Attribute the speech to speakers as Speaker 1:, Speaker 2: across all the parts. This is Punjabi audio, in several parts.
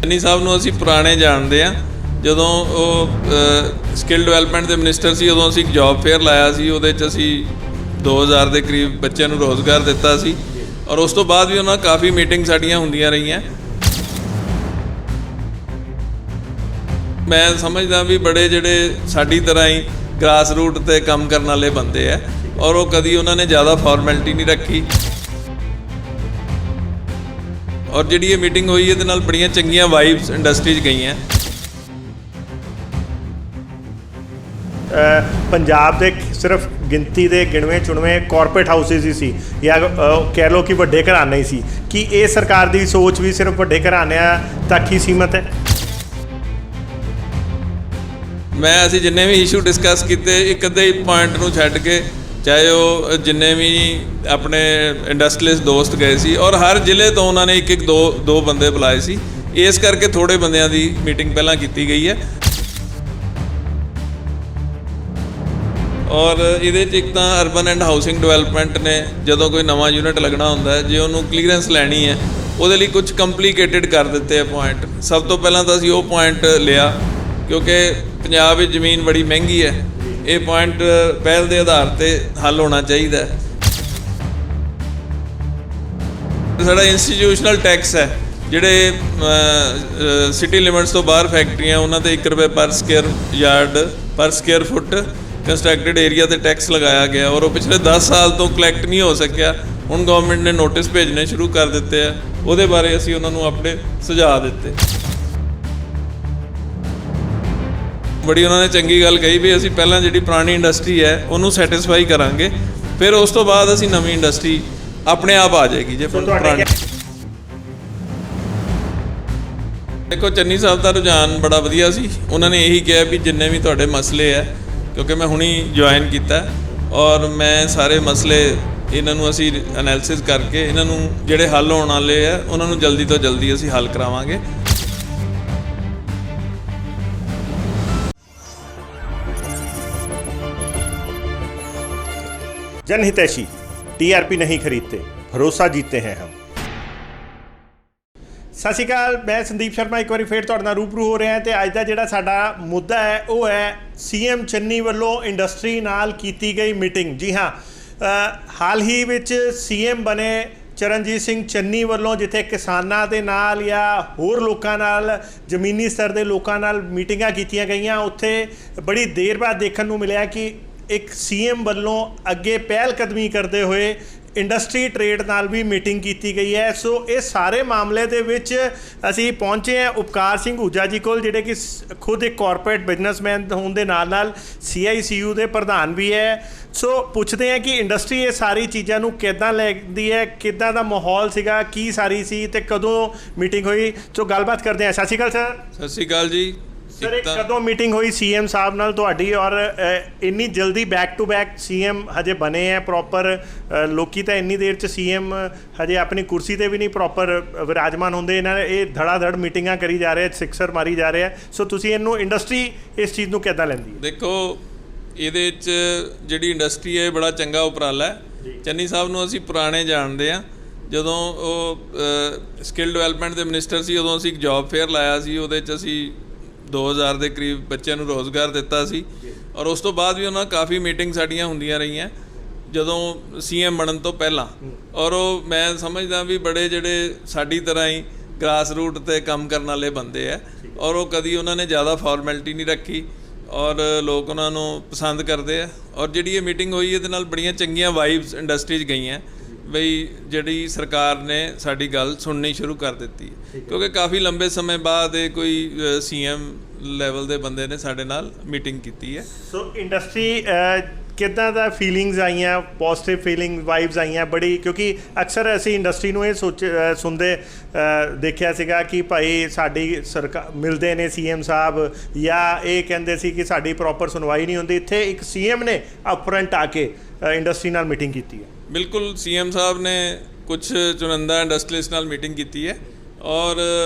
Speaker 1: ਚੰਨੀ ਸਾਹਿਬ ਨੂੰ ਅਸੀਂ ਪੁਰਾਣੇ ਜਾਣਦੇ ਹਾਂ। ਜਦੋਂ ਉਹ ਸਕਿੱਲ ਡਿਵੈਲਪਮੈਂਟ ਦੇ ਮਿਨਿਸਟਰ ਸੀ ਉਦੋਂ ਅਸੀਂ ਇੱਕ ਜੌਬ ਫੇਅਰ ਲਾਇਆ ਸੀ, ਉਹਦੇ 'ਚ ਅਸੀਂ 2000 ਦੇ ਕਰੀਬ ਬੱਚਿਆਂ ਨੂੰ ਰੋਜ਼ਗਾਰ ਦਿੱਤਾ ਸੀ ਔਰ ਉਸ ਤੋਂ ਬਾਅਦ ਵੀ ਉਹਨਾਂ ਕਾਫੀ ਮੀਟਿੰਗ ਸਾਡੀਆਂ ਹੁੰਦੀਆਂ ਰਹੀਆਂ। ਮੈਂ ਸਮਝਦਾ ਵੀ ਬੜੇ ਜਿਹੜੇ ਸਾਡੀ ਤਰ੍ਹਾਂ ਹੀ ਗ੍ਰਾਸ ਰੂਟ 'ਤੇ ਕੰਮ ਕਰਨ ਵਾਲੇ ਬੰਦੇ ਆ ਔਰ ਉਹ ਕਦੀ ਉਹਨਾਂ ਨੇ ਜ਼ਿਆਦਾ ਫਾਰਮੈਲਿਟੀ ਨਹੀਂ ਰੱਖੀ ਔਰ ਜਿਹੜੀ ਇਹ ਮੀਟਿੰਗ ਹੋਈ ਇਹਦੇ ਨਾਲ ਬੜੀਆਂ ਚੰਗੀਆਂ ਵਾਈਬਸ ਇੰਡਸਟਰੀ 'ਚ ਗਈਆਂ।
Speaker 2: ਪੰਜਾਬ ਦੇ ਸਿਰਫ ਗਿਣਤੀ ਦੇ ਗਿਣਵੇਂ ਚੁਣਵੇਂ ਕਾਰਪੋਰੇਟ ਹਾਊਸਿਸ ਹੀ ਸੀ ਜਾਂ ਕਹਿ ਲਓ ਕਿ ਵੱਡੇ ਘਰਾਣੇ ਹੀ ਸੀ। ਕੀ ਇਹ ਸਰਕਾਰ ਦੀ ਸੋਚ ਵੀ ਸਿਰਫ ਵੱਡੇ ਘਰਾਣਿਆਂ ਤੱਕ ਹੀ ਸੀਮਤ ਹੈ?
Speaker 1: ਅਸੀਂ ਜਿੰਨੇ ਵੀ ਇਸ਼ੂ ਡਿਸਕਸ ਕੀਤੇ ਇੱਕ ਅੱਧੇ ਹੀ ਪੁਆਇੰਟ ਨੂੰ ਛੱਡ ਕੇ, ਚਾਹੇ ਉਹ ਜਿੰਨੇ ਵੀ ਆਪਣੇ ਇੰਡਸਟਰੀਅਲਿਸਟ ਦੋਸਤ ਗਏ ਸੀ ਔਰ ਹਰ ਜ਼ਿਲ੍ਹੇ ਤੋਂ ਉਹਨਾਂ ਨੇ ਇੱਕ ਦੋ ਬੰਦੇ ਬੁਲਾਏ ਸੀ, ਇਸ ਕਰਕੇ ਥੋੜ੍ਹੇ ਬੰਦਿਆਂ ਦੀ ਮੀਟਿੰਗ ਪਹਿਲਾਂ ਕੀਤੀ ਗਈ ਹੈ। ਔਰ ਇਹਦੇ 'ਚ ਇੱਕ ਤਾਂ ਅਰਬਨ ਐਂਡ ਹਾਊਸਿੰਗ ਡਿਵੈਲਪਮੈਂਟ ਨੇ ਜਦੋਂ ਕੋਈ ਨਵਾਂ ਯੂਨਿਟ ਲੱਗਣਾ ਹੁੰਦਾ ਹੈ, ਜੇ ਉਹਨੂੰ ਕਲੀਅਰੈਂਸ ਲੈਣੀ ਹੈ ਉਹਦੇ ਲਈ ਕੁਝ ਕੰਪਲੀਕੇਟਿਡ ਕਰ ਦਿੱਤੇ ਆ ਪੁਆਇੰਟ। ਸਭ ਤੋਂ ਪਹਿਲਾਂ ਤਾਂ ਅਸੀਂ ਉਹ ਪੁਆਇੰਟ ਲਿਆ ਕਿਉਂਕਿ ਪੰਜਾਬ ਵਿੱਚ ਜ਼ਮੀਨ ਬੜੀ ਮਹਿੰਗੀ ਹੈ, ਇਹ ਪੁਆਇੰਟ ਪਹਿਲ ਦੇ ਆਧਾਰ 'ਤੇ ਹੱਲ ਹੋਣਾ ਚਾਹੀਦਾ। ਸਾਡਾ ਇੰਸਟੀਟਿਊਸ਼ਨਲ ਟੈਕਸ ਹੈ, ਜਿਹੜੇ ਸਿਟੀ ਲਿਮਿਟਸ ਤੋਂ ਬਾਹਰ ਫੈਕਟਰੀਆਂ ਉਹਨਾਂ 'ਤੇ 1 ਰੁਪਏ ਪਰ ਸਕੁਅਰ ਯਾਰਡ ਪਰ ਸਕੁਅਰ ਫੁੱਟ ਕੰਸਟਰਕਟਿਡ ਏਰੀਆ 'ਤੇ ਟੈਕਸ ਲਗਾਇਆ ਗਿਆ ਔਰ ਉਹ ਪਿਛਲੇ 10 ਸਾਲ ਤੋਂ ਕਲੈਕਟ ਨਹੀਂ ਹੋ ਸਕਿਆ। ਹੁਣ ਗਵਰਨਮੈਂਟ ਨੇ ਨੋਟਿਸ ਭੇਜਣੇ ਸ਼ੁਰੂ ਕਰ ਦਿੱਤੇ ਆ, ਉਹਦੇ ਬਾਰੇ ਅਸੀਂ ਉਹਨਾਂ ਨੂੰ ਆਪਣੇ ਸੁਝਾਅ ਦਿੱਤੇ। ਬੜੀ ਉਹਨਾਂ ਨੇ ਚੰਗੀ ਗੱਲ ਕਹੀ ਵੀ ਅਸੀਂ ਪਹਿਲਾਂ ਜਿਹੜੀ ਪੁਰਾਣੀ ਇੰਡਸਟਰੀ ਹੈ ਉਹਨੂੰ ਸੈਟੀਸਫਾਈ ਕਰਾਂਗੇ, ਫਿਰ ਉਸ ਤੋਂ ਬਾਅਦ ਅਸੀਂ ਨਵੀਂ ਇੰਡਸਟਰੀ ਆਪਣੇ ਆਪ ਆ ਜਾਏਗੀ। ਜੇ ਪੁਰਾਣੀ ਦੇਖੋ, ਚੰਨੀ ਸਾਹਿਬ ਦਾ ਰੁਝਾਨ ਬੜਾ ਵਧੀਆ ਸੀ। ਉਹਨਾਂ ਨੇ ਇਹੀ ਕਿਹਾ ਵੀ ਜਿੰਨੇ ਵੀ ਤੁਹਾਡੇ ਮਸਲੇ ਹੈ, ਕਿਉਂਕਿ ਮੈਂ ਹੁਣੀ ਜੁਆਇਨ ਕੀਤਾ ਔਰ ਮੈਂ ਸਾਰੇ ਮਸਲੇ ਇਹਨਾਂ ਨੂੰ ਅਸੀਂ ਐਨਾਲਿਸਿਸ ਕਰਕੇ ਇਹਨਾਂ ਨੂੰ ਜਿਹੜੇ ਹੱਲ ਹੋਣ ਵਾਲੇ ਆ ਉਹਨਾਂ ਨੂੰ ਜਲਦੀ ਤੋਂ ਜਲਦੀ ਅਸੀਂ ਹੱਲ ਕਰਾਵਾਂਗੇ।
Speaker 2: जनहितैषी टीआरपी नहीं खरीदते, भरोसा जीतते हैं हम। सत श्री अकाल, मैं संदीप शर्मा एक बार फिर तुहाडे नाल रूबरू हो रहा है। तो अज का जिहड़ा साडा मुद्दा है वो है सीएम चन्नी वल्लों इंडस्ट्री नाल कीती गई मीटिंग। जी हाँ, हाल ही विच सीएम बने चरणजीत सिंह चन्नी वल्लों जिथे किसानां दे नाल या होर लोकां नाल जमीनी स्तर के लोकां नाल मीटिंगां कीतियां गईयां, उत्थे बड़ी देर बाद देखने को मिलिया कि एक सीएम वल्लों अगे पहल कदमी करते हुए इंडस्ट्री ट्रेड नाल भी मीटिंग की गई है। सो ये सारे मामले दे विच असी पहुँचे हैं उपकार सिंह आहूजा जी कोल, जिहड़े कि खुद एक कॉरपोरेट बिजनेसमैन होने दे नाल नाल CICU दे प्रधान भी है। सो पुछते हैं कि इंडस्ट्री ये सारी चीज़ों किदां लैंदी है, किदां दा माहौल सीगा, की सारी सी ते कदों मीटिंग हुई। सो गलबात करते हैं। सत श्री अकाल सर।
Speaker 1: सत श्री अकाल जी।
Speaker 2: सर, कदों मीटिंग हुई सीएम साहब नाल तुहाडी और इन्नी जल्दी बैक टू बैक सीएम हजे बने हैं प्रॉपर? लोकी तो इन्नी देर च सीएम हजे अपनी कुर्सी ते भी नहीं प्रॉपर विराजमान होंदे, इन्हां ने ये धड़ाधड़ मीटिंगां करी जा रहे, सिक्सर मारी जा रहे हैं। सो तुसीं इहनूं इंडस्ट्री इस चीज़ नूं किदां लैंदी है?
Speaker 1: देखो, ਇਹਦੇ 'ਚ ਜਿਹੜੀ ਇੰਡਸਟਰੀ ਹੈ ਬੜਾ ਚੰਗਾ ਉਪਰਾਲਾ ਹੈ। ਚੰਨੀ ਸਾਹਿਬ ਨੂੰ ਅਸੀਂ ਪੁਰਾਣੇ ਜਾਣਦੇ ਹਾਂ। ਜਦੋਂ ਉਹ ਸਕਿੱਲ ਡਿਵੈਲਪਮੈਂਟ ਦੇ ਮਿਨਿਸਟਰ ਸੀ ਉਦੋਂ ਅਸੀਂ ਇੱਕ ਜੌਬ ਫੇਅਰ ਲਾਇਆ ਸੀ, ਉਹਦੇ 'ਚ ਅਸੀਂ 2000 ਦੇ ਕਰੀਬ ਬੱਚਿਆਂ ਨੂੰ ਰੋਜ਼ਗਾਰ ਦਿੱਤਾ ਸੀ ਔਰ ਉਸ ਤੋਂ ਬਾਅਦ ਵੀ ਉਹਨਾਂ ਕਾਫੀ ਮੀਟਿੰਗ ਸਾਡੀਆਂ ਹੁੰਦੀਆਂ ਰਹੀਆਂ ਜਦੋਂ CM ਬਣਨ ਤੋਂ ਪਹਿਲਾਂ। ਔਰ ਉਹ ਮੈਂ ਸਮਝਦਾ ਵੀ ਬੜੇ ਜਿਹੜੇ ਸਾਡੀ ਤਰ੍ਹਾਂ ਹੀ ਗ੍ਰਾਸ ਰੂਟ 'ਤੇ ਕੰਮ ਕਰਨ ਵਾਲੇ ਬੰਦੇ ਆ ਔਰ ਉਹ ਕਦੀ ਉਹਨਾਂ ਨੇ ਜ਼ਿਆਦਾ ਫਾਰਮੈਲਿਟੀ ਨਹੀਂ ਰੱਖੀ ਔਰ ਲੋਕ ਉਹਨਾਂ ਨੂੰ ਪਸੰਦ ਕਰਦੇ ਆ। ਔਰ ਜਿਹੜੀ ਇਹ ਮੀਟਿੰਗ ਹੋਈ ਇਹਦੇ ਨਾਲ ਬੜੀਆਂ ਚੰਗੀਆਂ ਵਾਈਬਸ ਇੰਡਸਟਰੀ 'ਚ ਗਈਆਂ ਬਈ ਜਿਹੜੀ ਸਰਕਾਰ ਨੇ ਸਾਡੀ ਗੱਲ ਸੁਣਨੀ ਸ਼ੁਰੂ ਕਰ ਦਿੱਤੀ ਹੈ, ਕਿਉਂਕਿ ਕਾਫੀ ਲੰਬੇ ਸਮੇਂ ਬਾਅਦ ਇਹ ਕੋਈ CM ਲੈਵਲ ਦੇ ਬੰਦੇ ਨੇ ਸਾਡੇ ਨਾਲ ਮੀਟਿੰਗ ਕੀਤੀ ਹੈ।
Speaker 2: ਸੋ ਇੰਡਸਟਰੀ ਕਿੱਦਾਂ ਦਾ ਫੀਲਿੰਗਸ ਆਈਆਂ, ਪੋਜ਼ਿਟਿਵ ਫੀਲਿੰਗ ਵਾਈਬਸ ਆਈਆਂ ਬੜੀ? ਕਿਉਂਕਿ ਅਕਸਰ ਅਸੀਂ ਇੰਡਸਟਰੀ ਨੂੰ ਇਹ ਸੁਣਦੇ ਦੇਖਿਆ ਸੀਗਾ ਕਿ ਭਾਈ ਸਾਡੀ ਸਰਕਾਰ ਮਿਲਦੇ ਨੇ CM ਸਾਹਿਬ ਜਾਂ ਇਹ ਕਹਿੰਦੇ ਸੀ ਕਿ ਸਾਡੀ ਪ੍ਰੋਪਰ ਸੁਣਵਾਈ ਨਹੀਂ ਹੁੰਦੀ। ਇੱਥੇ ਇੱਕ CM ਨੇ ਅਪਫਰੰਟ ਆ ਕੇ ਇੰਡਸਟਰੀ ਨਾਲ ਮੀਟਿੰਗ ਕੀਤੀ ਹੈ। बिल्कुल, CM साहब ने कुछ चुनिंदा इंडस्ट्रीलिस्ट नाल मीटिंग की है और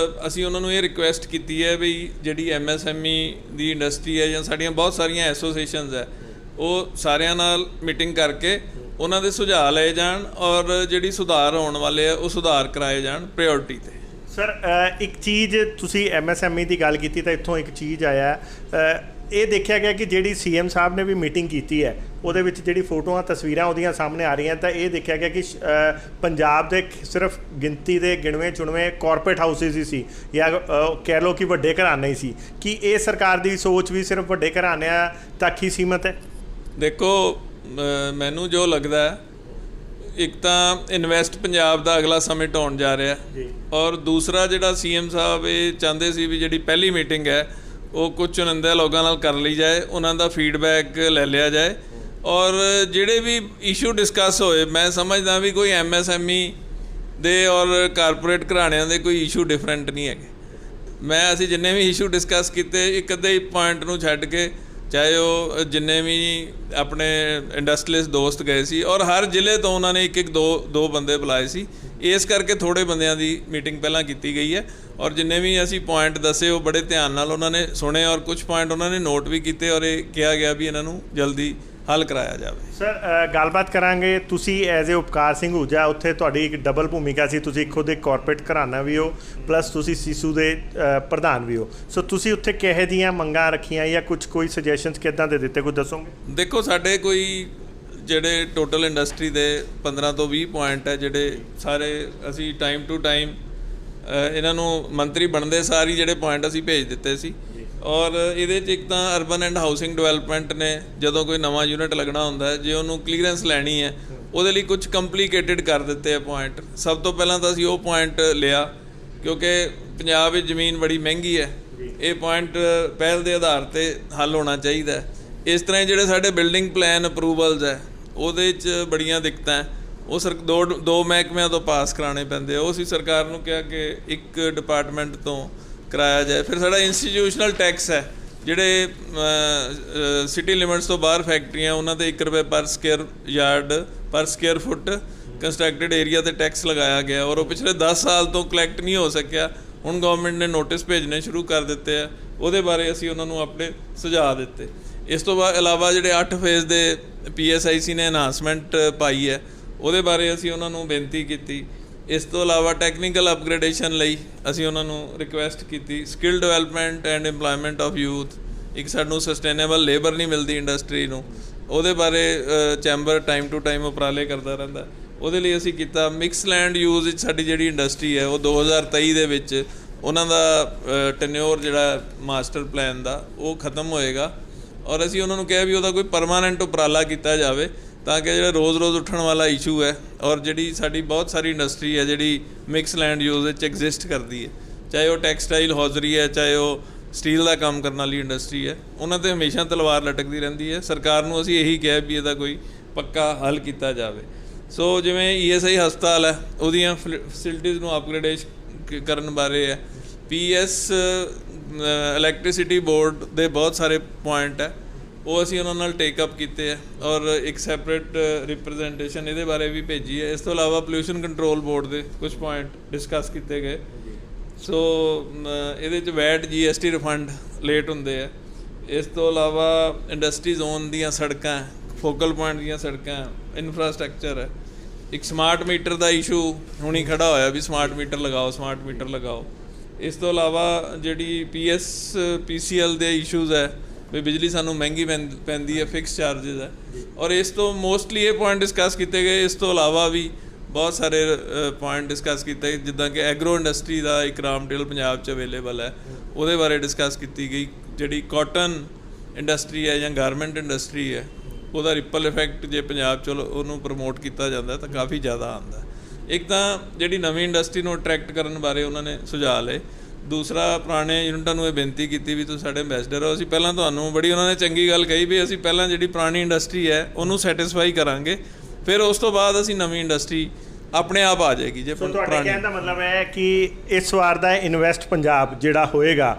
Speaker 2: असी उन्होंने ये रिक्वेस्ट की है भी जी MSME दी इंडस्ट्री है या साड़ियाँ बहुत सारिया एसोसीएशनस है वो सारिਆਂ नाल मीटिंग करके उन्होंने सुझाव लए जान और जी सुधार होने वाले है वो सुधार कराए जान प्रायोरिटी ते। ਸਰ ਇੱਕ ਚੀਜ਼ ਤੁਸੀਂ MSME ਦੀ ਗੱਲ ਕੀਤੀ ਤਾਂ ਇੱਥੋਂ ਇੱਕ ਚੀਜ਼ ਆਇਆ, ਇਹ ਦੇਖਿਆ ਗਿਆ ਕਿ ਜਿਹੜੀ CM ਸਾਹਿਬ ਨੇ ਵੀ ਮੀਟਿੰਗ ਕੀਤੀ ਹੈ ਉਹਦੇ ਵਿੱਚ ਜਿਹੜੀ ਫੋਟੋਆਂ ਤਸਵੀਰਾਂ ਉਹਦੀਆਂ ਸਾਹਮਣੇ ਆ ਰਹੀਆਂ, ਤਾਂ ਇਹ ਦੇਖਿਆ ਗਿਆ ਕਿ ਪੰਜਾਬ ਦੇ ਸਿਰਫ ਗਿਣਤੀ ਦੇ ਗਿਣਵੇਂ ਚੁਣਵੇਂ ਕਾਰਪੋਰੇਟ ਹਾਊਸਿਸ ਹੀ ਸੀ ਜਾਂ ਕਹਿ ਲਓ ਕਿ ਵੱਡੇ ਘਰਾਣੇ ਹੀ ਸੀ। ਕਿ ਇਹ ਸਰਕਾਰ ਦੀ ਸੋਚ ਵੀ ਸਿਰਫ ਵੱਡੇ ਘਰਾਣਿਆਂ ਤੱਕ ਹੀ ਸੀਮਤ ਹੈ?
Speaker 1: ਦੇਖੋ ਮੈਨੂੰ ਜੋ ਲੱਗਦਾ ਹੈ, ਇੱਕ ਤਾਂ ਇਨਵੈਸਟ ਪੰਜਾਬ ਦਾ ਅਗਲਾ ਸਮਿਟ ਹੋਣ ਜਾ ਰਿਹਾ
Speaker 2: ਜੀ, ਔਰ
Speaker 1: ਦੂਸਰਾ ਜਿਹੜਾ CM ਸਾਹਿਬ ਇਹ ਚਾਹੁੰਦੇ ਸੀ ਵੀ ਜਿਹੜੀ ਪਹਿਲੀ ਮੀਟਿੰਗ ਹੈ ਉਹ ਕੁਝ ਚੁਣਿੰਦੇ ਲੋਕਾਂ ਨਾਲ ਕਰ ਲਈ ਜਾਏ, ਉਹਨਾਂ ਦਾ ਫੀਡਬੈਕ ਲੈ ਲਿਆ ਜਾਏ, ਔਰ ਜਿਹੜੇ ਵੀ ਇਸ਼ੂ ਡਿਸਕਸ ਹੋਏ, ਮੈਂ ਸਮਝਦਾ ਵੀ ਕੋਈ MSME ਦੇ ਔਰ ਕਾਰਪੋਰੇਟ ਘਰਾਣਿਆਂ ਦੇ ਕੋਈ ਇਸ਼ੂ ਡਿਫਰੈਂਟ ਨਹੀਂ ਹੈਗੇ। ਅਸੀਂ ਜਿੰਨੇ ਵੀ ਇਸ਼ੂ ਡਿਸਕਸ ਕੀਤੇ, ਇੱਕ ਅੱਧੇ ਪੁਆਇੰਟ ਨੂੰ ਛੱਡ ਕੇ, ਚਾਹੇ ਉਹ ਜਿੰਨੇ ਵੀ ਆਪਣੇ ਇੰਡਸਟਰੀਅਲਿਸਟ ਦੋਸਤ ਗਏ ਸੀ, ਔਰ ਹਰ ਜ਼ਿਲ੍ਹੇ ਤੋਂ ਉਹਨਾਂ ਨੇ ਇੱਕ ਦੋ ਬੰਦੇ ਬੁਲਾਏ ਸੀ। ਇਸ ਕਰਕੇ ਥੋੜ੍ਹੇ ਬੰਦਿਆਂ ਦੀ ਮੀਟਿੰਗ ਪਹਿਲਾਂ ਕੀਤੀ ਗਈ ਹੈ, ਔਰ ਜਿੰਨੇ ਵੀ ਅਸੀਂ ਪੁਆਇੰਟ ਦੱਸੇ ਉਹ ਬੜੇ ਧਿਆਨ ਨਾਲ ਉਹਨਾਂ ਨੇ ਸੁਣੇ, ਔਰ ਕੁਝ ਪੁਆਇੰਟ ਉਹਨਾਂ ਨੇ ਨੋਟ ਵੀ ਕੀਤੇ, ਔਰ ਇਹ ਕਿਹਾ ਗਿਆ ਵੀ ਇਹਨਾਂ ਨੂੰ ਜਲਦੀ ਹੱਲ ਕਰਾਇਆ ਜਾਵੇ।
Speaker 2: ਸਰ ਗੱਲਬਾਤ ਕਰਾਂਗੇ। ਤੁਸੀਂ ਐਜ਼ ਏ ਉਪਕਾਰ ਸਿੰਘ ਹੂਜਾ, ਉੱਥੇ ਤੁਹਾਡੀ ਇੱਕ ਡਬਲ ਭੂਮਿਕਾ ਸੀ, ਤੁਸੀਂ ਖੁਦ ਇੱਕ ਕਾਰਪੋਰੇਟ ਘਰਾਣਾ ਵੀ ਹੋ, ਪਲੱਸ ਤੁਸੀਂ ਸਿਸੂ ਦੇ ਪ੍ਰਧਾਨ ਵੀ ਹੋ। ਸੋ ਤੁਸੀਂ ਉੱਥੇ ਕਿਹੋ ਜਿਹੀਆਂ ਮੰਗਾਂ ਰੱਖੀਆਂ ਜਾਂ ਕੋਈ ਸੁਜੈਸ਼ਨਸ ਕਿੱਦਾਂ ਦੇ ਦਿੱਤੇ, ਕੁਝ ਦੱਸੋਗੇ?
Speaker 1: ਦੇਖੋ, ਸਾਡੇ ਕੋਈ ਜਿਹੜੇ ਟੋਟਲ ਇੰਡਸਟਰੀ ਦੇ 15 ਤੋਂ 20 ਪੁਆਇੰਟ ਹੈ, ਜਿਹੜੇ ਸਾਰੇ ਅਸੀਂ ਟਾਈਮ ਟੂ ਟਾਈਮ ਇਹਨਾਂ ਨੂੰ ਮੰਤਰੀ ਬਣਦੇ ਸਾਰੀ ਜਿਹੜੇ ਪੁਆਇੰਟ ਅਸੀਂ ਭੇਜ ਦਿੱਤੇ ਸੀ। ਔਰ ਇਹਦੇ 'ਚ ਇੱਕ ਤਾਂ ਅਰਬਨ ਐਂਡ ਹਾਊਸਿੰਗ ਡਿਵੈਲਪਮੈਂਟ ਨੇ ਜਦੋਂ ਕੋਈ ਨਵਾਂ ਯੂਨਿਟ ਲੱਗਣਾ ਹੁੰਦਾ ਹੈ, ਜੇ ਉਹਨੂੰ ਕਲੀਅਰੈਂਸ ਲੈਣੀ ਹੈ, ਉਹਦੇ ਲਈ ਕੁਝ ਕੰਪਲੀਕੇਟਿਡ ਕਰ ਦਿੱਤੇ ਆ ਪੁਆਇੰਟ। ਸਭ ਤੋਂ ਪਹਿਲਾਂ ਤਾਂ ਅਸੀਂ ਉਹ ਪੁਆਇੰਟ ਲਿਆ, ਕਿਉਂਕਿ ਪੰਜਾਬ ਵਿੱਚ ਜ਼ਮੀਨ ਬੜੀ ਮਹਿੰਗੀ ਹੈ, ਇਹ ਪੁਆਇੰਟ ਪਹਿਲ ਦੇ ਆਧਾਰ 'ਤੇ ਹੱਲ ਹੋਣਾ ਚਾਹੀਦਾ। ਇਸ ਤਰ੍ਹਾਂ ਜਿਹੜੇ ਸਾਡੇ ਬਿਲਡਿੰਗ ਪਲਾਨ ਅਪਰੂਵਲਸ ਹੈ, ਉਹਦੇ 'ਚ ਬੜੀਆਂ ਦਿੱਕਤਾਂ, ਉਹ ਦੋ ਮਹਿਕਮਿਆਂ ਤੋਂ ਪਾਸ ਕਰਾਉਣੇ ਪੈਂਦੇ। ਉਹ ਅਸੀਂ ਸਰਕਾਰ ਨੂੰ ਕਿਹਾ ਕਿ ਇੱਕ ਡਿਪਾਰਟਮੈਂਟ ਤੋਂ ਕਰਾਇਆ ਜਾਏ। ਫਿਰ ਸਾਡਾ ਇੰਸਟੀਟਿਊਸ਼ਨਲ ਟੈਕਸ ਹੈ, ਜਿਹੜੇ ਸਿਟੀ ਲਿਮਿਟਸ ਤੋਂ ਬਾਹਰ ਫੈਕਟਰੀਆਂ, ਉਹਨਾਂ 'ਤੇ 1 ਰੁਪਏ ਪਰ ਸਕੁਅਰ ਯਾਰਡ ਪਰ ਸਕੁਅਰ ਫੁੱਟ ਕੰਸਟਰਕਟਡ ਏਰੀਆ 'ਤੇ ਟੈਕਸ ਲਗਾਇਆ ਗਿਆ, ਔਰ ਉਹ ਪਿਛਲੇ 10 ਸਾਲ ਤੋਂ ਕਲੈਕਟ ਨਹੀਂ ਹੋ ਸਕਿਆ। ਹੁਣ ਗਵਰਨਮੈਂਟ ਨੇ ਨੋਟਿਸ ਭੇਜਣੇ ਸ਼ੁਰੂ ਕਰ ਦਿੱਤੇ ਆ, ਉਹਦੇ ਬਾਰੇ ਅਸੀਂ ਉਹਨਾਂ ਨੂੰ ਆਪਣੇ ਸੁਝਾਅ ਦਿੱਤੇ। ਇਸ ਤੋਂ ਇਲਾਵਾ ਜਿਹੜੇ 8 ਫੇਜ਼ ਦੇ PSIC ਨੇ ਅਨਾਉਂਸਮੈਂਟ ਪਾਈ ਹੈ, ਉਹਦੇ ਬਾਰੇ ਅਸੀਂ ਉਹਨਾਂ ਨੂੰ ਬੇਨਤੀ ਕੀਤੀ। ਇਸ ਤੋਂ ਇਲਾਵਾ ਟੈਕਨੀਕਲ ਅਪਗ੍ਰੇਡੇਸ਼ਨ ਲਈ ਅਸੀਂ ਉਹਨਾਂ ਨੂੰ ਰਿਕੁਐਸਟ ਕੀਤੀ। Skill development and employment of youth, ਇੱਕ ਸਾਨੂੰ ਸਸਟੇਨੇਬਲ ਲੇਬਰ ਨਹੀਂ ਮਿਲਦੀ ਇੰਡਸਟਰੀ ਨੂੰ, ਉਹਦੇ ਬਾਰੇ ਚੈਂਬਰ ਟਾਈਮ ਟੂ ਟਾਈਮ ਉਪਰਾਲੇ ਕਰਦਾ ਰਹਿੰਦਾ। ਉਹਦੇ ਲਈ ਅਸੀਂ ਕੀਤਾ। ਮਿਕਸ ਲੈਂਡ ਯੂਜ਼ ਵਿੱਚ ਸਾਡੀ ਜਿਹੜੀ ਇੰਡਸਟਰੀ ਹੈ, ਉਹ 2023 ਦੇ ਵਿੱਚ ਉਹਨਾਂ ਦਾ ਟੈਨਿਓਰ ਜਿਹੜਾ ਮਾਸਟਰ ਪਲਾਨ ਦਾ ਉਹ ਖਤਮ ਹੋਏਗਾ, ਔਰ ਅਸੀਂ ਉਹਨਾਂ ਨੂੰ ਕਿਹਾ ਵੀ ਉਹਦਾ ਕੋਈ ਪਰਮਾਨੈਂਟ ਉਪਰਾਲਾ ਕੀਤਾ ਜਾਵੇ, ਤਾਂ ਕਿ ਜਿਹੜਾ ਰੋਜ਼ ਉੱਠਣ ਵਾਲਾ ਇਸ਼ੂ ਹੈ, ਔਰ ਜਿਹੜੀ ਸਾਡੀ ਬਹੁਤ ਸਾਰੀ ਇੰਡਸਟਰੀ ਹੈ ਜਿਹੜੀ ਮਿਕਸ ਲੈਂਡ ਯੂਜ਼ ਵਿੱਚ ਐਗਜ਼ਿਸਟ ਕਰਦੀ ਹੈ, ਚਾਹੇ ਉਹ ਟੈਕਸਟਾਈਲ ਹੌਜ਼ਰੀ ਹੈ, ਚਾਹੇ ਉਹ ਸਟੀਲ ਦਾ ਕੰਮ ਕਰਨ ਵਾਲੀ ਇੰਡਸਟਰੀ ਹੈ, ਉਹਨਾਂ 'ਤੇ ਹਮੇਸ਼ਾ ਤਲਵਾਰ ਲਟਕਦੀ ਰਹਿੰਦੀ ਹੈ। ਸਰਕਾਰ ਨੂੰ ਅਸੀਂ ਇਹੀ ਕਿਹਾ ਵੀ ਇਹਦਾ ਕੋਈ ਪੱਕਾ ਹੱਲ ਕੀਤਾ ਜਾਵੇ। ਸੋ ਜਿਵੇਂ ESI ਹਸਪਤਾਲ ਹੈ, ਉਹਦੀਆਂ ਫੈਸਿਲਿਟੀਜ਼ ਨੂੰ ਅਪਗ੍ਰੇਡੇਸ਼ਨ ਕਰਨ ਬਾਰੇ ਹੈ। PS ਇਲੈਕਟ੍ਰਿਸਿਟੀ ਬੋਰਡ ਦੇ ਬਹੁਤ ਸਾਰੇ ਪੁਆਇੰਟ ਹੈ, ਉਹ ਅਸੀਂ ਉਹਨਾਂ ਨਾਲ ਟੇਕ ਅਪ ਕੀਤੇ ਹੈ, ਔਰ ਇੱਕ ਸੈਪਰੇਟ ਰਿਪਰੈਜ਼ੈਂਟੇਸ਼ਨ ਇਹਦੇ ਬਾਰੇ ਵੀ ਭੇਜੀ ਹੈ। ਇਸ ਤੋਂ ਇਲਾਵਾ ਪੋਲਿਊਸ਼ਨ ਕੰਟਰੋਲ ਬੋਰਡ ਦੇ ਕੁਝ ਪੁਆਇੰਟ ਡਿਸਕਸ ਕੀਤੇ ਗਏ। ਸੋ ਇਹਦੇ 'ਚ VAT GST ਰਿਫੰਡ ਲੇਟ ਹੁੰਦੇ ਆ। ਇਸ ਤੋਂ ਇਲਾਵਾ ਇੰਡਸਟਰੀ ਜ਼ੋਨ ਦੀਆਂ ਸੜਕਾਂ, ਫੋਕਲ ਪੁਆਇੰਟ ਦੀਆਂ ਸੜਕਾਂ, ਇਨਫਰਾਸਟਰਕਚਰ ਹੈ। ਇੱਕ ਸਮਾਰਟ ਮੀਟਰ ਦਾ ਇਸ਼ੂ ਹੁਣੀ ਖੜਾ ਹੋਇਆ ਵੀ ਸਮਾਰਟ ਮੀਟਰ ਲਗਾਓ। ਇਸ ਤੋਂ ਇਲਾਵਾ ਜਿਹੜੀ PCL ਦੇ ਇਸ਼ੂਜ਼ ਹੈ ਵੀ ਬਿਜਲੀ ਸਾਨੂੰ ਮਹਿੰਗੀ ਪੈਂਦੀ ਹੈ, ਫਿਕਸ ਚਾਰਜਿਸ ਹੈ, ਔਰ ਇਸ ਤੋਂ ਮੋਸਟਲੀ ਇਹ ਪੁਆਇੰਟ ਡਿਸਕਸ ਕੀਤੇ ਗਏ। ਇਸ ਤੋਂ ਇਲਾਵਾ ਵੀ ਬਹੁਤ ਸਾਰੇ ਪੁਆਇੰਟ ਡਿਸਕਸ ਕੀਤੇ, ਜਿੱਦਾਂ ਕਿ ਐਗਰੋ ਇੰਡਸਟਰੀ ਦਾ ਇੱਕ ਰਾਮ ਮਟੀਰੀਅਲ ਪੰਜਾਬ 'ਚ ਅਵੇਲੇਬਲ ਹੈ, ਉਹਦੇ ਬਾਰੇ ਡਿਸਕਸ ਕੀਤੀ ਗਈ। ਜਿਹੜੀ ਕਾਟਨ ਇੰਡਸਟਰੀ ਹੈ ਜਾਂ ਗਾਰਮੈਂਟ ਇੰਡਸਟਰੀ ਹੈ, ਉਹਦਾ ਰਿਪਲ ਇਫੈਕਟ ਜੇ ਪੰਜਾਬ 'ਚ ਉਹਨੂੰ ਪ੍ਰਮੋਟ ਕੀਤਾ ਜਾਂਦਾ ਤਾਂ ਕਾਫੀ ਜ਼ਿਆਦਾ ਆਉਂਦਾ। ਇੱਕ ਤਾਂ ਜਿਹੜੀ ਨਵੀਂ ਇੰਡਸਟਰੀ ਨੂੰ ਅਟਰੈਕਟ ਕਰਨ ਬਾਰੇ ਉਹਨਾਂ ਨੇ ਸੁਝਾਅ ਲਏ। ਦੂਸਰਾ, ਪੁਰਾਣੇ ਯੂਨਿਟਾਂ ਨੂੰ ਇਹ ਬੇਨਤੀ ਕੀਤੀ ਵੀ ਤੁਸੀਂ ਸਾਡੇ ਐਂਬੈਸਡਰ ਹੋ, ਅਸੀਂ ਪਹਿਲਾਂ ਤੁਹਾਨੂੰ ਬੜੀ ਉਹਨਾਂ ਨੇ ਚੰਗੀ ਗੱਲ ਕਹੀ ਵੀ ਅਸੀਂ ਪਹਿਲਾਂ ਜਿਹੜੀ ਪੁਰਾਣੀ ਇੰਡਸਟਰੀ ਹੈ ਉਹਨੂੰ ਸੈਟਿਸਫਾਈ ਕਰਾਂਗੇ, ਫਿਰ ਉਸ ਤੋਂ ਬਾਅਦ ਅਸੀਂ ਨਵੀਂ ਇੰਡਸਟਰੀ ਆਪਣੇ ਆਪ ਆ ਜਾਏਗੀ। ਜੇ
Speaker 2: ਤੁਹਾਡੇ ਕਹਿਣ ਦਾ ਮਤਲਬ ਹੈ ਕਿ ਇਸ ਵਾਰ ਦਾ ਇਨਵੈਸਟ ਪੰਜਾਬ ਜਿਹੜਾ ਹੋਏਗਾ,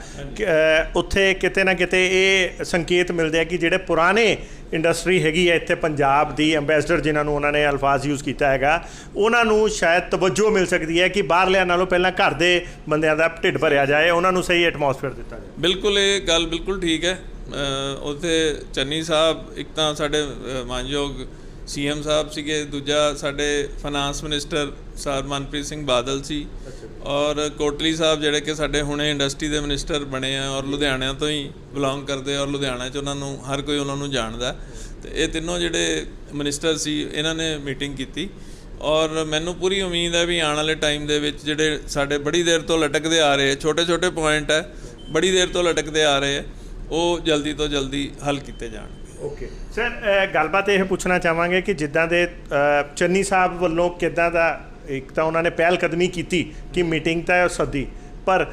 Speaker 2: ਉੱਥੇ ਕਿਤੇ ਨਾ ਕਿਤੇ ਇਹ ਸੰਕੇਤ ਮਿਲਦੇ ਆ ਕਿ ਜਿਹੜੇ ਪੁਰਾਣੇ ਇੰਡਸਟਰੀ ਹੈਗੀ ਹੈ ਇੱਥੇ ਪੰਜਾਬ ਦੀ, ਐਂਬੈਸਡਰ ਜਿਨ੍ਹਾਂ ਨੂੰ ਉਹਨਾਂ ਨੇ ਅਲਫਾਜ਼ ਯੂਜ਼ ਕੀਤਾ ਹੈਗਾ, ਉਹਨਾਂ ਨੂੰ ਸ਼ਾਇਦ ਤਵੱਜੋ ਮਿਲ ਸਕਦੀ ਹੈ ਕਿ ਬਾਹਰਲਿਆਂ ਨਾਲੋਂ ਪਹਿਲਾਂ ਘਰ ਦੇ ਬੰਦਿਆਂ ਦਾ ਢਿੱਡ ਭਰਿਆ ਜਾਏ, ਉਹਨਾਂ ਨੂੰ ਸਹੀ ਐਟਮੋਸਫੇਅਰ ਦਿੱਤਾ ਜਾਏ।
Speaker 1: ਬਿਲਕੁਲ, ਇਹ ਗੱਲ ਬਿਲਕੁਲ ਠੀਕ ਹੈ। ਉੱਥੇ ਚੰਨੀ ਸਾਹਿਬ ਇੱਕ ਤਾਂ ਸਾਡੇ ਮਾਨਯੋਗ ਸੀਐਮ ਸਾਹਿਬ ਸੀਗੇ, ਦੂਜਾ ਸਾਡੇ finance minister sir Manpreet Singh Badal ਸੀ, ਔਰ ਕੋਟਲੀ ਸਾਹਿਬ ਜਿਹੜੇ ਕਿ ਸਾਡੇ ਹੁਣੇ ਇੰਡਸਟਰੀ ਦੇ ਮਿਨਿਸਟਰ ਬਣੇ ਆ ਔਰ ਲੁਧਿਆਣਾ ਤੋਂ ਹੀ ਬਿਲੋਂਗ ਕਰਦੇ, ਔਰ ਲੁਧਿਆਣਾ 'ਚ ਉਹਨਾਂ ਨੂੰ ਹਰ ਕੋਈ ਉਹਨਾਂ ਨੂੰ ਜਾਣਦਾ। ਤੇ ਇਹ ਤਿੰਨੋਂ ਜਿਹੜੇ ਮਿਨਿਸਟਰ ਸੀ ਇਹਨਾਂ ਨੇ ਮੀਟਿੰਗ ਕੀਤੀ, ਔਰ ਮੈਨੂੰ ਪੂਰੀ ਉਮੀਦ ਹੈ ਵੀ ਆਉਣ ਵਾਲੇ ਟਾਈਮ ਦੇ ਵਿੱਚ ਜਿਹੜੇ ਸਾਡੇ ਬੜੀ ਦੇਰ ਤੋਂ ਲਟਕਦੇ ਆ ਰਹੇ ਛੋਟੇ ਛੋਟੇ ਪੁਆਇੰਟ ਹੈ, ਬੜੀ ਦੇਰ ਤੋਂ ਲਟਕਦੇ ਆ ਰਹੇ, ਉਹ ਜਲਦੀ ਤੋਂ ਜਲਦੀ ਹੱਲ ਕੀਤੇ ਜਾਣਗੇ।
Speaker 2: ਓਕੇ ਸਰ, ਗੱਲਬਾਤ ਇਹ ਪੁੱਛਣਾ ਚਾਹਾਂਗੇ ਕਿ ਜਿੱਦਾਂ ਦੇ ਚੰਨੀ ਸਾਹਿਬ ਵੱਲੋਂ ਕਿੱਦਾਂ ਦਾ, ਇੱਕ ਤਾਂ ਉਹਨਾਂ ਨੇ ਪਹਿਲ ਕਦਮੀ ਕੀਤੀ ਕਿ ਮੀਟਿੰਗ ਤਾਂ ਸੱਦੀ, ਪਰ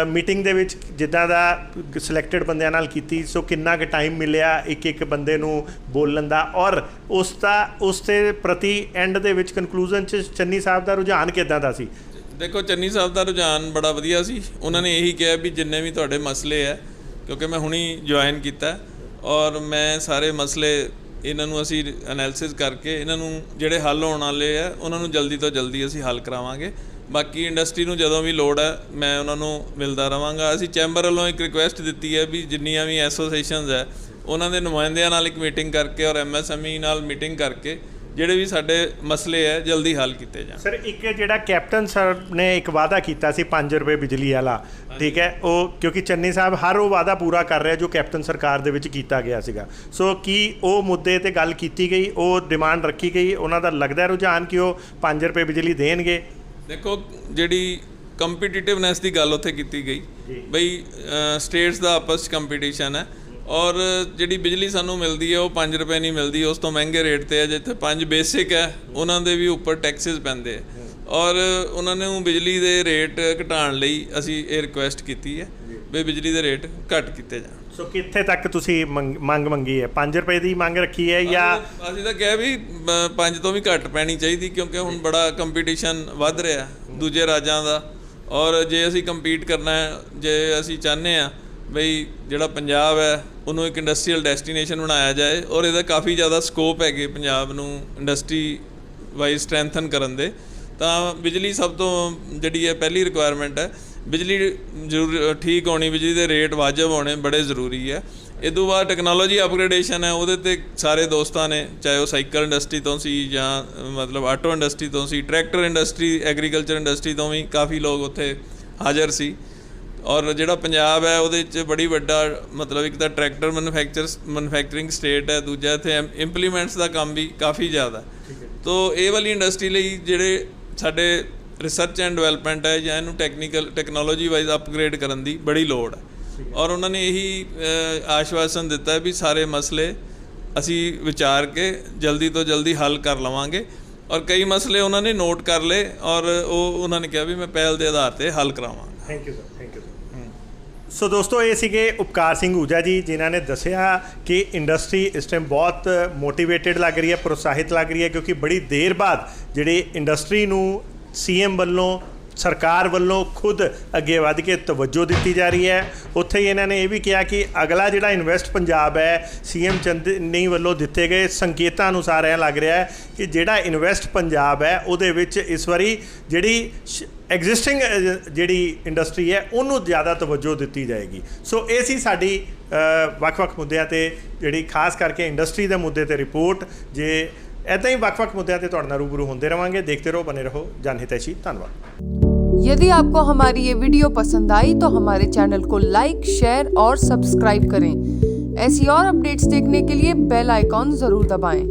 Speaker 2: ਮੀਟਿੰਗ ਦੇ ਵਿੱਚ ਜਿੱਦਾਂ ਦਾ ਸਿਲੈਕਟਡ ਬੰਦਿਆਂ ਨਾਲ ਕੀਤੀ, ਸੋ ਕਿੰਨਾ ਕੁ ਟਾਈਮ ਮਿਲਿਆ ਇੱਕ ਇੱਕ ਬੰਦੇ ਨੂੰ ਬੋਲਣ ਦਾ, ਔਰ ਉਸ ਦੇ ਪ੍ਰਤੀ ਐਂਡ ਦੇ ਵਿੱਚ ਕਨਕਲੂਜਨ 'ਚ ਚੰਨੀ ਸਾਹਿਬ ਦਾ ਰੁਝਾਨ ਕਿੱਦਾਂ ਦਾ ਸੀ?
Speaker 1: ਦੇਖੋ, ਚੰਨੀ ਸਾਹਿਬ ਦਾ ਰੁਝਾਨ ਬੜਾ ਵਧੀਆ ਸੀ। ਉਹਨਾਂ ਨੇ ਇਹੀ ਕਿਹਾ ਵੀ ਜਿੰਨੇ ਵੀ ਤੁਹਾਡੇ ਮਸਲੇ ਹੈ, ਕਿਉਂਕਿ ਮੈਂ ਹੁਣੀ ਜੁਆਇਨ ਕੀਤਾ ਔਰ ਮੈਂ ਸਾਰੇ ਮਸਲੇ ਇਹਨਾਂ ਨੂੰ ਅਸੀਂ ਐਨਾਲਿਸਿਸ ਕਰਕੇ ਇਹਨਾਂ ਨੂੰ ਜਿਹੜੇ ਹੱਲ ਹੋਣ ਵਾਲੇ ਆ ਉਹਨਾਂ ਨੂੰ ਜਲਦੀ ਤੋਂ ਜਲਦੀ ਅਸੀਂ ਹੱਲ ਕਰਾਵਾਂਗੇ। ਬਾਕੀ ਇੰਡਸਟਰੀ ਨੂੰ ਜਦੋਂ ਵੀ ਲੋੜ ਹੈ ਮੈਂ ਉਹਨਾਂ ਨੂੰ ਮਿਲਦਾ ਰਹਾਂਗਾ। ਅਸੀਂ ਚੈਂਬਰ ਵੱਲੋਂ ਇੱਕ ਰਿਕੁਐਸਟ ਦਿੱਤੀ ਹੈ ਵੀ ਜਿੰਨੀਆਂ ਵੀ ਐਸੋਸੀਏਸ਼ਨਸ ਹੈ ਉਹਨਾਂ ਦੇ ਨੁਮਾਇੰਦਿਆਂ ਨਾਲ ਇੱਕ ਮੀਟਿੰਗ ਕਰਕੇ ਔਰ ਐਮਐਸਐਮਈ ਨਾਲ ਮੀਟਿੰਗ ਕਰਕੇ ਜਿਹੜੇ ਵੀ ਸਾਡੇ ਮਸਲੇ ਹੈ ਜਲਦੀ ਹੱਲ ਕੀਤੇ ਜਾਣ।
Speaker 2: ਸਰ, ਇੱਕ ਜਿਹੜਾ ਕੈਪਟਨ ਸਰ ਨੇ ਇੱਕ ਵਾਅਦਾ ਕੀਤਾ ਸੀ 5 ਰੁਪਏ ਬਿਜਲੀ ਵਾਲਾ, ਠੀਕ ਹੈ, ਉਹ ਕਿਉਂਕਿ ਚੰਨੀ ਸਾਹਿਬ ਹਰ ਉਹ ਵਾਅਦਾ ਪੂਰਾ ਕਰ ਰਿਹਾ ਜੋ ਕੈਪਟਨ ਸਰਕਾਰ ਦੇ ਵਿੱਚ ਕੀਤਾ ਗਿਆ ਸੀਗਾ, ਸੋ ਕੀ ਉਹ ਮੁੱਦੇ 'ਤੇ ਗੱਲ ਕੀਤੀ ਗਈ, ਉਹ ਡਿਮਾਂਡ ਰੱਖੀ ਗਈ, ਉਹਨਾਂ ਦਾ ਲੱਗਦਾ ਰੁਝਾਨ ਕਿ ਉਹ 5 ਰੁਪਏ ਬਿਜਲੀ ਦੇਣਗੇ?
Speaker 1: ਦੇਖੋ, ਜਿਹੜੀ ਕੰਪੀਟੀਟਿਵਨੈਸ ਦੀ ਗੱਲ ਉੱਥੇ ਕੀਤੀ ਗਈ ਬਈ ਸਟੇਟਸ ਦਾ ਆਪਸ 'ਚ ਕੰਪੀਟੀਸ਼ਨ ਹੈ, ਔਰ ਜਿਹੜੀ ਬਿਜਲੀ ਸਾਨੂੰ ਮਿਲਦੀ ਹੈ ਉਹ 5 ਰੁਪਏ ਨਹੀਂ ਮਿਲਦੀ, ਉਸ ਤੋਂ ਮਹਿੰਗੇ ਰੇਟ 'ਤੇ ਹੈ। ਜਿੱਥੇ 5 ਬੇਸਿਕ ਹੈ ਉਹਨਾਂ ਦੇ ਵੀ ਉੱਪਰ ਟੈਕਸਿਸ ਪੈਂਦੇ ਹੈ, ਔਰ ਉਹਨਾਂ ਨੂੰ ਬਿਜਲੀ ਦੇ ਰੇਟ ਘਟਾਉਣ ਲਈ ਅਸੀਂ ਇਹ ਰਿਕੁਐਸਟ ਕੀਤੀ ਹੈ ਵੀ ਬਿਜਲੀ ਦੇ ਰੇਟ ਘੱਟ ਕੀਤੇ ਜਾਣ।
Speaker 2: ਸੋ ਕਿੱਥੇ ਤੱਕ ਤੁਸੀਂ ਮੰਗ ਮੰਗੀ ਹੈ? 5 ਰੁਪਏ ਦੀ ਮੰਗ ਰੱਖੀ ਹੈ ਜਾਂ
Speaker 1: ਅਸੀਂ ਤਾਂ ਕਿਹਾ ਵੀ 5 ਤੋਂ ਵੀ ਘੱਟ ਪੈਣੀ ਚਾਹੀਦੀ, ਕਿਉਂਕਿ ਹੁਣ ਬੜਾ ਕੰਪੀਟੀਸ਼ਨ ਵੱਧ ਰਿਹਾ ਦੂਜੇ ਰਾਜਾਂ ਦਾ, ਔਰ ਜੇ ਅਸੀਂ ਕੰਪੀਟ ਕਰਨਾ ਹੈ, ਜੇ ਅਸੀਂ ਚਾਹੁੰਦੇ ਹਾਂ ਬਈ ਜਿਹੜਾ ਪੰਜਾਬ ਹੈ ਉਹਨੂੰ ਇੱਕ ਇੰਡਸਟਰੀਅਲ ਡੈਸਟੀਨੇਸ਼ਨ ਬਣਾਇਆ ਜਾਏ, ਔਰ ਇਹਦਾ ਕਾਫੀ ਜ਼ਿਆਦਾ ਸਕੋਪ ਹੈਗੇ ਪੰਜਾਬ ਨੂੰ ਇੰਡਸਟਰੀ ਵਾਈਜ਼ ਸਟਰੈਂਥਨ ਕਰਨ ਦੇ, ਤਾਂ ਬਿਜਲੀ ਸਭ ਤੋਂ ਜਿਹੜੀ ਹੈ ਪਹਿਲੀ ਰਿਕੁਆਇਰਮੈਂਟ ਹੈ। ਬਿਜਲੀ ਜ਼ਰੂਰ ਠੀਕ ਹੋਣੀ, ਬਿਜਲੀ ਦੇ ਰੇਟ ਵਾਜਬ ਹੋਣੇ ਬੜੇ ਜ਼ਰੂਰੀ ਹੈ। ਇਹ ਤੋਂ ਬਾਅਦ ਟੈਕਨੋਲੋਜੀ ਅਪਗ੍ਰੇਡੇਸ਼ਨ ਹੈ, ਉਹਦੇ 'ਤੇ ਸਾਰੇ ਦੋਸਤਾਂ ਨੇ, ਚਾਹੇ ਉਹ ਸਾਈਕਲ ਇੰਡਸਟਰੀ ਤੋਂ ਸੀ ਜਾਂ ਮਤਲਬ ਆਟੋ ਇੰਡਸਟਰੀ ਤੋਂ ਸੀ, ਟਰੈਕਟਰ ਇੰਡਸਟਰੀ, ਐਗਰੀਕਲਚਰ ਇੰਡਸਟਰੀ ਤੋਂ ਵੀ ਕਾਫੀ ਲੋਕ ਉੱਥੇ ਹਾਜ਼ਰ ਸੀ। ਔਰ ਜਿਹੜਾ ਪੰਜਾਬ ਹੈ ਉਹਦੇ 'ਚ ਬੜੀ ਵੱਡਾ ਮਤਲਬ ਇੱਕ ਤਾਂ ਟਰੈਕਟਰ ਮੈਨੂਫੈਕਚਰਿੰਗ ਸਟੇਟ ਹੈ, ਦੂਜਾ ਇੱਥੇ ਇੰਪਲੀਮੈਂਟਸ ਦਾ ਕੰਮ ਵੀ ਕਾਫੀ ਜ਼ਿਆਦਾ। ਤੋ ਇਹ ਵਾਲੀ ਇੰਡਸਟਰੀ ਲਈ ਜਿਹੜੇ ਸਾਡੇ ਰਿਸਰਚ ਐਂਡ ਡਿਵੈਲਪਮੈਂਟ ਹੈ ਜਾਂ ਇਹਨੂੰ ਟੈਕਨੋਲੋਜੀ ਵਾਈਜ਼ ਅਪਗ੍ਰੇਡ ਕਰਨ ਦੀ ਬੜੀ ਲੋੜ ਹੈ, ਔਰ ਉਹਨਾਂ ਨੇ ਇਹੀ ਆਸ਼ਵਾਸਨ ਦਿੱਤਾ ਵੀ ਸਾਰੇ ਮਸਲੇ ਅਸੀਂ ਵਿਚਾਰ ਕੇ ਜਲਦੀ ਤੋਂ ਜਲਦੀ ਹੱਲ ਕਰ ਲਵਾਂਗੇ, ਔਰ ਕਈ ਮਸਲੇ ਉਹਨਾਂ ਨੇ ਨੋਟ ਕਰ ਲਏ ਔਰ ਉਹਨਾਂ ਨੇ ਕਿਹਾ ਵੀ ਮੈਂ ਪਹਿਲ ਦੇ ਆਧਾਰ 'ਤੇ ਹੱਲ ਕਰਾਵਾਂਗਾ।
Speaker 2: Thank you sir, thank you. So ਦੋਸਤੋ, ਇਹ ਸੀਗੇ ਉਪਕਾਰ ਸਿੰਘ ਊਜਾ ਜੀ, ਜਿਨ੍ਹਾਂ ਨੇ ਦੱਸਿਆ ਕਿ ਇੰਡਸਟਰੀ ਇਸ ਟਾਈਮ ਬਹੁਤ ਮੋਟੀਵੇਟਿਡ ਲੱਗ ਰਹੀ ਹੈ, ਪ੍ਰੋਤਸਾਹਿਤ ਲੱਗ ਰਹੀ ਹੈ, ਕਿਉਂਕਿ ਬੜੀ ਦੇਰ ਬਾਅਦ ਜਿਹੜੀ ਇੰਡਸਟਰੀ ਨੂੰ ਸੀਐਮ ਵੱਲੋਂ, ਸਰਕਾਰ ਵੱਲੋਂ ਖੁਦ ਅੱਗੇ ਵੱਧ ਕੇ ਤਵੱਜੋ ਦਿੱਤੀ ਜਾ ਰਹੀ ਹੈ। ਉੱਥੇ ਹੀ ਇਹਨਾਂ ਨੇ ਇਹ ਵੀ ਕਿਹਾ ਕਿ ਅਗਲਾ ਜਿਹੜਾ ਇਨਵੈਸਟ ਪੰਜਾਬ ਹੈ, ਸੀਐਮ ਚੰਨੀ ਵੱਲੋਂ ਦਿੱਤੇ ਗਏ ਸੰਕੇਤਾਂ ਅਨੁਸਾਰ ਇਹ ਲੱਗ ਰਿਹਾ ਹੈ ਕਿ ਜਿਹੜਾ ਇਨਵੈਸਟ ਪੰਜਾਬ ਹੈ ਉਹਦੇ ਵਿੱਚ ਇਸ ਵਾਰੀ ਜਿਹੜੀ ਐਗਜ਼ਿਸਟਿੰਗ ਜਿਹੜੀ ਇੰਡਸਟਰੀ ਹੈ ਉਹਨੂੰ ਜ਼ਿਆਦਾ ਤਵੱਜੋ ਦਿੱਤੀ ਜਾਏਗੀ। ਸੋ ਇਹ ਸੀ ਸਾਡੀ ਵੱਖ-ਵੱਖ ਮੁੱਦਿਆਂ 'ਤੇ ਜਿਹੜੀ ਖਾਸ ਕਰਕੇ ਇੰਡਸਟਰੀ ਦੇ ਮੁੱਦੇ 'ਤੇ ਰਿਪੋਰਟ। ਜੇ ऐसे ही ਵੱਖ-ਵੱਖ मुद्दों से तुहाडे नाल रूबरू होंदे रहांगे। देखते रहो, बने रहो जनहितैषी। धन्यवाद।
Speaker 3: यदि आपको हमारी ये वीडियो पसंद आई तो हमारे चैनल को लाइक, शेयर और सब्सक्राइब करें। ऐसी और अपडेट्स देखने के लिए बेल आइकॉन ज़रूर दबाएं।